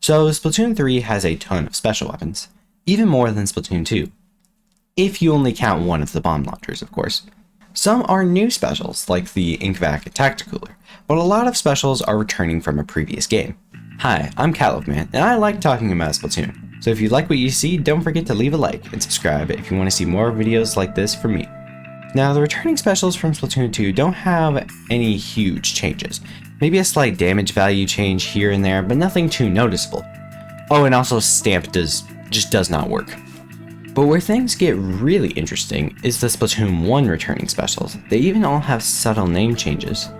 So Splatoon 3 has a ton of special weapons, even more than Splatoon 2. If you only count one of the bomb launchers, of course. Some are new specials, like the Inkvac Tacticooler, but a lot of specials are returning from a previous game. Hi, I'm CATLOAFMAN, and I like talking about Splatoon. So if you like what you see, don't forget to leave a like and subscribe if you want to see more videos like this from me. Now, the returning specials from Splatoon 2 don't have any huge changes. Maybe a slight damage value change here and there, but nothing too noticeable. Oh, and also Stamp just does not work. But where things get really interesting is the Splatoon 1 returning specials. They even all have subtle name changes.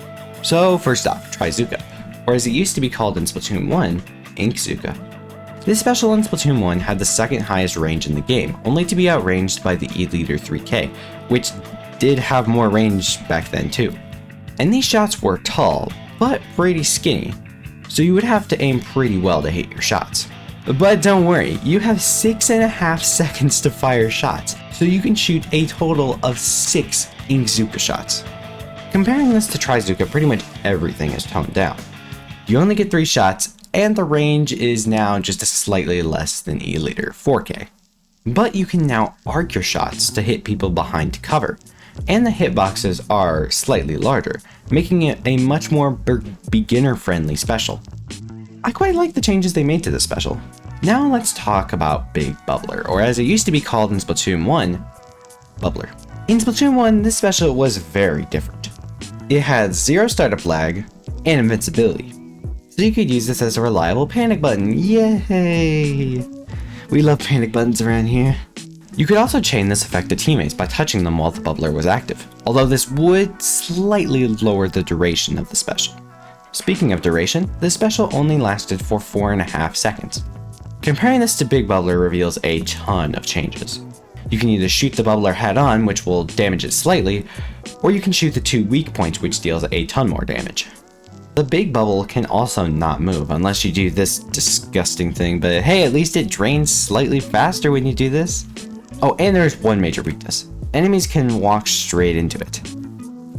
So first off, Trizooka, or as it used to be called in Splatoon 1, Inkzooka. This special in Splatoon 1 had the second highest range in the game, only to be outranged by the E-Liter 3K, which did have more range back then too. And these shots were tall, but pretty skinny, so you would have to aim pretty well to hit your shots. But don't worry, you have 6.5 seconds to fire shots, so you can shoot a total of 6 Inkzooka shots. Comparing this to Trizooka, pretty much everything is toned down. You only get 3 shots, and the range is now just slightly less than E-Liter 4K. But you can now arc your shots to hit people behind cover, and the hitboxes are slightly larger, making it a much more beginner-friendly special. I quite like the changes they made to this special. Now let's talk about Big Bubbler, or as it used to be called in Splatoon 1, Bubbler. In Splatoon 1, this special was very different. It had 0 startup lag and invincibility, so you could use this as a reliable panic button. Yay! We love panic buttons around here. You could also chain this effect to teammates by touching them while the bubbler was active, although this would slightly lower the duration of the special. Speaking of duration, this special only lasted for 4.5 seconds. Comparing this to Big Bubbler reveals a ton of changes. You can either shoot the bubbler head on, which will damage it slightly, or you can shoot the 2 weak points, which deals a ton more damage. The big bubble can also not move unless you do this disgusting thing, but hey, at least it drains slightly faster when you do this. Oh, and there's one major weakness. Enemies can walk straight into it.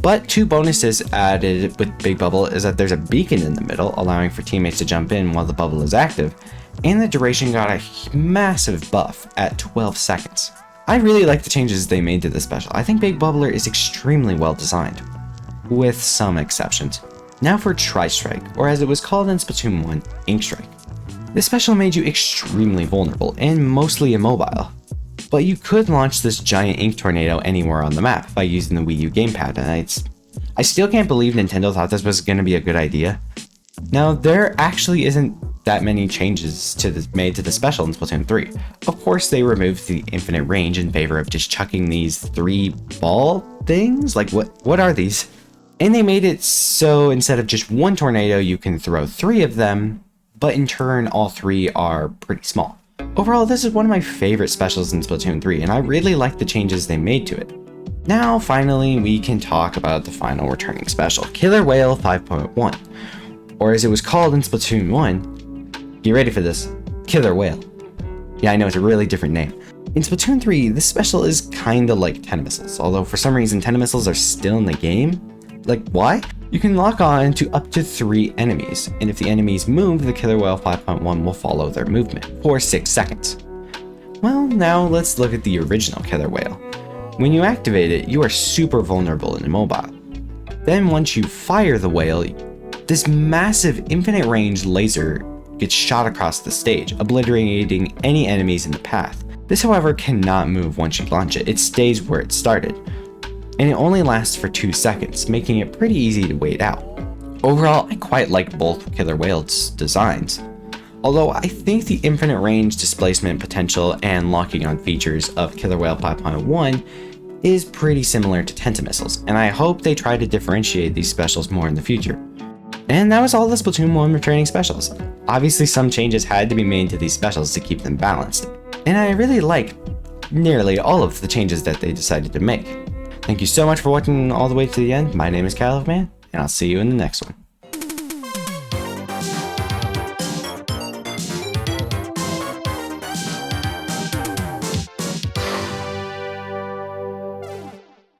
But 2 bonuses added with Big Bubble is that there's a beacon in the middle, allowing for teammates to jump in while the bubble is active, and the duration got a massive buff at 12 seconds. I really like the changes they made to this special. I think Big Bubbler is extremely well designed, with some exceptions. Now for Tri-Strike, or as it was called in Splatoon 1, Ink Strike. This special made you extremely vulnerable and mostly immobile. But you could launch this giant ink tornado anywhere on the map by using the Wii U gamepad, and I still can't believe Nintendo thought this was going to be a good idea. Now, there actually isn't that many changes made to the special in Splatoon 3. Of course, they removed the infinite range in favor of just chucking these 3 ball things? Like, what are these? And they made it so instead of just 1 tornado, you can throw 3 of them, but in turn, all 3 are pretty small. Overall, this is one of my favorite specials in Splatoon 3, and I really like the changes they made to it. Now, finally, we can talk about the final returning special, Killer Whale 5.1, or as it was called in Splatoon 1, get ready for this, Killer Whale. Yeah, I know, it's a really different name. In Splatoon 3, this special is kinda like Tentamissiles, although for some reason Tentamissiles are still in the game. Like, why? You can lock on to up to 3 enemies, and if the enemies move, the Killer Whale 5.1 will follow their movement for 6 seconds. Well, now let's look at the original Killer Whale. When you activate it, you are super vulnerable and immobile. Then once you fire the whale, this massive infinite range laser gets shot across the stage, obliterating any enemies in the path. This, however, cannot move once you launch it. It stays where it started, and it only lasts for 2 seconds, making it pretty easy to wait out. Overall, I quite like both Killer Whale's designs, although I think the infinite range, displacement potential, and locking on features of Killer Whale 5.1 is pretty similar to Tentamissiles, and I hope they try to differentiate these specials more in the future. And that was all the Splatoon 1 returning specials. Obviously some changes had to be made to these specials to keep them balanced, and I really like nearly all of the changes that they decided to make. Thank you so much for watching all the way to the end. My name is CATLOAFMAN, and I'll see you in the next one.